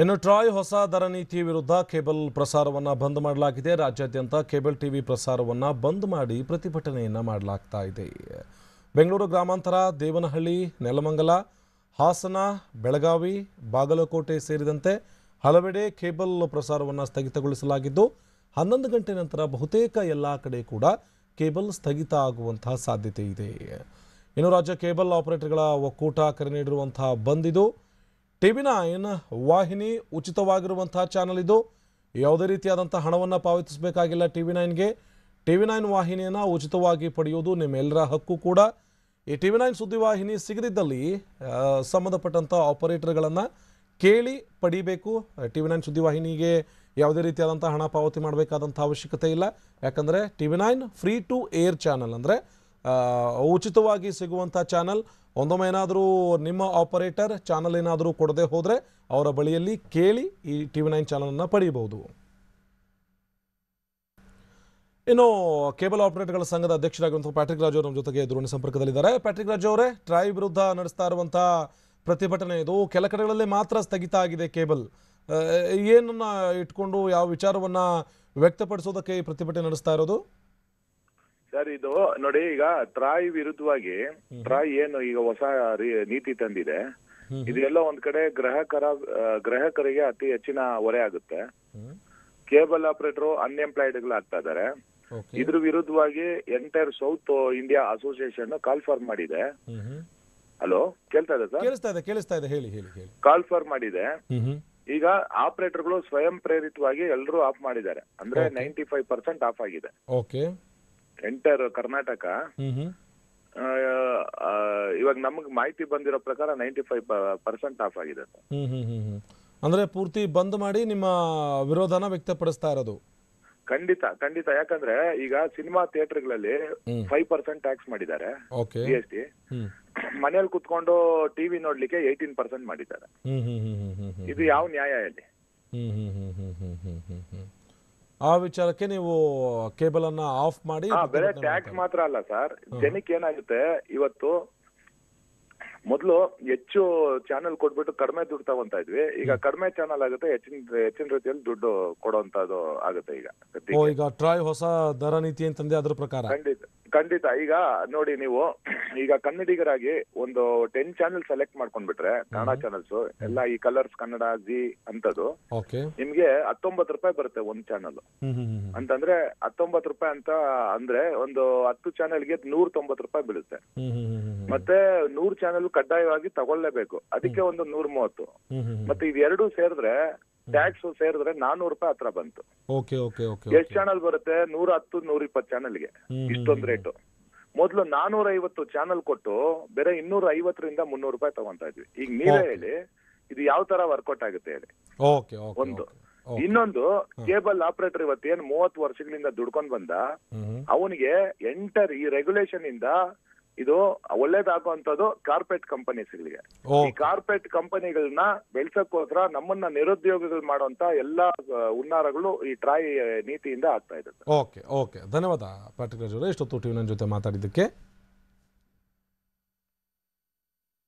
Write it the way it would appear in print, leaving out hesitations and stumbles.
ಇನ್ನು ಟ್ರಾಯ್ ಹೊಸ ದರ ನೀತಿ ವಿರುದ್ಧ ಕೇಬಲ್ ಪ್ರಸಾರವನ್ನು ಬಂದ್ ಮಾಡಲಾಗಿದೆ. ರಾಜ್ಯಾದ್ಯಂತ ಕೇಬಲ್ ಟಿವಿ ಪ್ರಸಾರವನ್ನು ಬಂದ್ ಮಾಡಿ ಪ್ರತಿಭಟನೆಯನ್ನು ಮಾಡಲಾಗ್ತಾ ಇದೆ. ಬೆಂಗಳೂರು ಗ್ರಾಮಾಂತರ, ದೇವನಹಳ್ಳಿ, ನೆಲಮಂಗಲ, ಹಾಸನ, ಬೆಳಗಾವಿ, ಬಾಗಲಕೋಟೆ ಸೇರಿದಂತೆ ಹಲವೆಡೆ ಕೇಬಲ್ ಪ್ರಸಾರವನ್ನು ಸ್ಥಗಿತಗೊಳಿಸಲಾಗಿದ್ದು 11 ಗಂಟೆ ನಂತರ ಬಹುತೇಕ ಎಲ್ಲ ಕಡೆ ಕೂಡ ಕೇಬಲ್ ಸ್ಥಗಿತ ಆಗುವಂತಹ ಸಾಧ್ಯತೆ ಇದೆ. ಇನ್ನು ರಾಜ್ಯ ಕೇಬಲ್ ಆಪರೇಟರ್ಗಳ ಒಕ್ಕೂಟ ಕರೆ ನೀಡಿರುವಂತಹ ಬಂದ್ ಇದು. TV9 ವಾಹಿನಿ ಉಚಿತವಾಗಿರುವಂತಹ ಚಾನಲ್ ಇದು. ಯಾವುದೇ ರೀತಿಯಾದಂತಹ ಹಣವನ್ನು ಪಾವತಿಸಬೇಕಾಗಿಲ್ಲ TV9ಗೆ. TV9 ವಾಹಿನಿಯನ್ನು ಉಚಿತವಾಗಿ ಪಡೆಯುವುದು ನಿಮ್ಮೆಲ್ಲರ ಹಕ್ಕು ಕೂಡ. ಈ TV9 ಸುದ್ದಿವಾಹಿನಿ ಸಿಗದಿದ್ದಲ್ಲಿ ಸಂಬಂಧಪಟ್ಟಂಥ ಆಪರೇಟರ್ಗಳನ್ನು ಕೇಳಿ ಪಡಿಬೇಕು. TV9 ಸುದ್ದಿವಾಹಿನಿಗೆ ಯಾವುದೇ ರೀತಿಯಾದಂಥ ಹಣ ಪಾವತಿ ಮಾಡಬೇಕಾದಂಥ ಅವಶ್ಯಕತೆ ಇಲ್ಲ. ಯಾಕಂದರೆ TV9 free to air channel, ಅಂದರೆ ಉಚಿತವಾಗಿ ಸಿಗುವಂಥ ಚಾನಲ್. ಒಂದೊಮ್ಮೆ ಏನಾದರೂ ನಿಮ್ಮ ಆಪರೇಟರ್ ಚಾನಲ್ ಏನಾದರೂ ಕೊಡದೆ ಹೋದರೆ ಅವರ ಬಳಿಯಲ್ಲಿ ಕೇಳಿ ಈ TV9 ಚಾನಲನ್ನು ಪಡೆಯಬಹುದು. ಇನ್ನು ಕೇಬಲ್ ಆಪರೇಟರ್ಗಳ ಸಂಘದ ಅಧ್ಯಕ್ಷರಾಗಿರುವಂಥ ಪ್ಯಾಟ್ರಿಕ್ ರಾಜು ನಮ್ಮ ಜೊತೆಗೆ ದೂರವಾಣಿ ಸಂಪರ್ಕದಲ್ಲಿದ್ದಾರೆ. ಪ್ಯಾಟ್ರಿಕ್ ರಾಜು ಅವರೇ, ಟ್ರಾಯ್ ವಿರುದ್ಧ ನಡೆಸ್ತಾ ಇರುವಂಥ ಪ್ರತಿಭಟನೆ ಇದು ಕೆಲ ಕಡೆಗಳಲ್ಲಿ ಮಾತ್ರ ಸ್ಥಗಿತ ಆಗಿದೆ ಕೇಬಲ್. ಏನನ್ನ ಇಟ್ಕೊಂಡು ಯಾವ ವಿಚಾರವನ್ನು ವ್ಯಕ್ತಪಡಿಸೋದಕ್ಕೆ ಈ ಪ್ರತಿಭಟನೆ ನಡೆಸ್ತಾ ಇರೋದು? ಸರ್, ಇದು ನೋಡಿ, ಈಗ ಟ್ರಾಯ್ ವಿರುದ್ಧವಾಗಿ ಟ್ರಾಯ್ ಏನು ಈಗ ಹೊಸ ನೀತಿ ತಂದಿದೆ, ಇದೆಲ್ಲ ಒಂದ್ ಕಡೆ ಗ್ರಾಹಕರಿಗೆ ಅತಿ ಹೆಚ್ಚಿನ ಹೊರೆ ಆಗುತ್ತೆ. ಕೇಬಲ್ ಆಪರೇಟರ್ ಅನ್ಎಂಪ್ಲಾಯ್ಡ್ಗಳಾಗ್ತಾ ಇದಾರೆ. ಇದ್ರ ವಿರುದ್ಧವಾಗಿ entire south India association call for ಮಾಡಿದೆ. ಹಲೋ, ಕೇಳ್ತಾ ಇದೆ ಸರ್? ಕೇಳಿಸ್ತಾ ಇದೆ, ಹೇಳಿ. ಕಾಲ್ ಫಾರ್ ಮಾಡಿದೆ. ಈಗ ಆಪರೇಟರ್ಗಳು ಸ್ವಯಂ ಪ್ರೇರಿತವಾಗಿ ಎಲ್ಲರೂ ಆಫ್ ಮಾಡಿದ್ದಾರೆ. ಅಂದ್ರೆ 95% ಆಫ್ ಆಗಿದೆ ಎಂಟೈರ್ ಕರ್ನಾಟಕ. ಇವಾಗ ನಮಗ್ ಮಾಹಿತಿ ಬಂದಿರೋ ಪ್ರಕಾರ 95% ಆಫ್ ಆಗಿದೆ. ಅಂದ್ರೆ ಪೂರ್ತಿ ಬಂದ್ ಮಾಡಿ ನಿಮ್ಮ ವಿರೋಧನ ವ್ಯಕ್ತಪಡಿಸ್ತಾ ಇರೋದು? ಖಂಡಿತ. ಯಾಕಂದ್ರೆ ಈಗ ಸಿನಿಮಾ ಥಿಯೇಟರ್ಗಳಲ್ಲಿ 5% ಟ್ಯಾಕ್ಸ್ ಮಾಡಿದ್ದಾರೆ, GST. ಮನೇಲಿ ಕುತ್ಕೊಂಡು ಟಿವಿ ನೋಡ್ಲಿಕ್ಕೆ 18% ಮಾಡಿದ್ದಾರೆ. ಇದು ಯಾವ ನ್ಯಾಯ ಇಲ್ಲಿ? ಆ ವಿಚಾರಕ್ಕೆ ನೀವು ಕೇಬಲ್ ಅನ್ನ ಆಫ್ ಮಾಡಿ ಬೇರೆ ಟ್ಯಾಕ್ಸ್ ಮಾತ್ರ ಅಲ್ಲ ಸರ್, ಜನಕ್ಕೆ ಏನಾಗುತ್ತೆ, ಇವತ್ತು ಮೊದಲು ಹೆಚ್ಚು ಚಾನೆಲ್ ಕೊಟ್ಬಿಟ್ಟು ಕಡಿಮೆ ದುಡ್ಡು ತಗೊಂತಾ ಇದ್ವಿ. ಈಗ ಕಡಿಮೆ ಚಾನಲ್ ಆಗುತ್ತೆ, ಹೆಚ್ಚಿನ ರೀತಿಯಲ್ಲಿ ದುಡ್ಡು ಕೊಡುವಂತದ್ದು ಆಗುತ್ತೆ. ಈಗ ಟ್ರಾಯ್ ಹೊಸ ದರ ನೀತಿ ಅಂತಂದ್ರೆ ಅದ್ರ ಪ್ರಕಾರ ಖಂಡಿತ. ಈಗ ನೋಡಿ, ನೀವು ಈಗ ಕನ್ನಡಿಗರಾಗಿ ಒಂದು 10 ಚಾನೆಲ್ ಸೆಲೆಕ್ಟ್ ಮಾಡ್ಕೊಂಡ್ಬಿಟ್ರೆ, ಕನ್ನಡ ಚಾನೆಲ್ಸ್ ಎಲ್ಲ ಈ ಕಲರ್ಸ್ ಕನ್ನಡ, ಜಿ ಅಂತದ್ದು, ನಿಮ್ಗೆ 19 ರೂಪಾಯಿ ಬರುತ್ತೆ ಒಂದ್ ಚಾನಲ್. ಅಂತಂದ್ರೆ 19 ರೂಪಾಯಿ ಅಂತ ಅಂದ್ರೆ ಒಂದು 10 ಚಾನೆಲ್ಗೆ 190 ರೂಪಾಯಿ ಬೀಳುತ್ತೆ. ಮತ್ತೆ 100 ಚಾನೆಲ್ ಕಡ್ಡಾಯವಾಗಿ ತಗೊಳ್ಳೇಬೇಕು, ಅದಕ್ಕೆ ಒಂದು 130. ಮತ್ತೆ ಇವೆರಡು ಸೇರಿದ್ರೆ ಟ್ಯಾಕ್ಸ್ ಸೇರಿದ್ರೆ 400 ರೂಪಾಯಿ ಹತ್ರ ಬಂತು. ಎಷ್ಟು ಚಾನಲ್ ಬರುತ್ತೆ? 110, 120 ಚಾನಲ್ಗೆ ಇಷ್ಟೊಂದು ರೇಟು. ಮೊದ್ಲು 450 ಚಾನಲ್ ಕೊಟ್ಟು ಬೇರೆ 250ರಿಂದ 300 ರೂಪಾಯಿ ತಗೊಂತಾ ಇದ್ವಿ. ಈಗ ನೀವೇ ಹೇಳಿ, ಇದು ಯಾವ ತರ ವರ್ಕೌಟ್ ಆಗುತ್ತೆ ಹೇಳಿ? ಒಂದು. ಇನ್ನೊಂದು, ಕೇಬಲ್ ಆಪರೇಟರ್ ಇವತ್ತೇನು 30 ವರ್ಷಗಳಿಂದ ದುಡ್ಕೊಂಡ್ ಬಂದ, ಅವನಿಗೆ ಎಂಟರ್ ಈ ರೆಗ್ಯುಲೇಷನ್ ಇಂದ ಇದು ಒಳ್ಳೇದಾಗುವಂತದ್ದು ಕಾರ್ಪೊರೇಟ್ ಕಂಪನೀಸ್ಗಳಿಗೆ. ಈ ಕಾರ್ಪೊರೇಟ್ ಕಂಪನಿಗಳನ್ನ ಬೆಳ್ಸಕ್ಕೋಸ್ಕರ ನಮ್ಮನ್ನ ನಿರುದ್ಯೋಗಿಗಳು ಮಾಡುವಂತ ಎಲ್ಲಾ ಹುನ್ನಾರಗಳು ಈ ಟ್ರಾಯ್ ನೀತಿಯಿಂದ ಆಗ್ತಾ ಇದೆ. ಓಕೆ, ಧನ್ಯವಾದ ಪ್ಯಾಟ್ರಿಕ್ ರಾಜ್ ಅವರೇ, ಇಷ್ಟೊತ್ತು TV9 ಜೊತೆ ಮಾತಾಡಿದ್ದಕ್ಕೆ.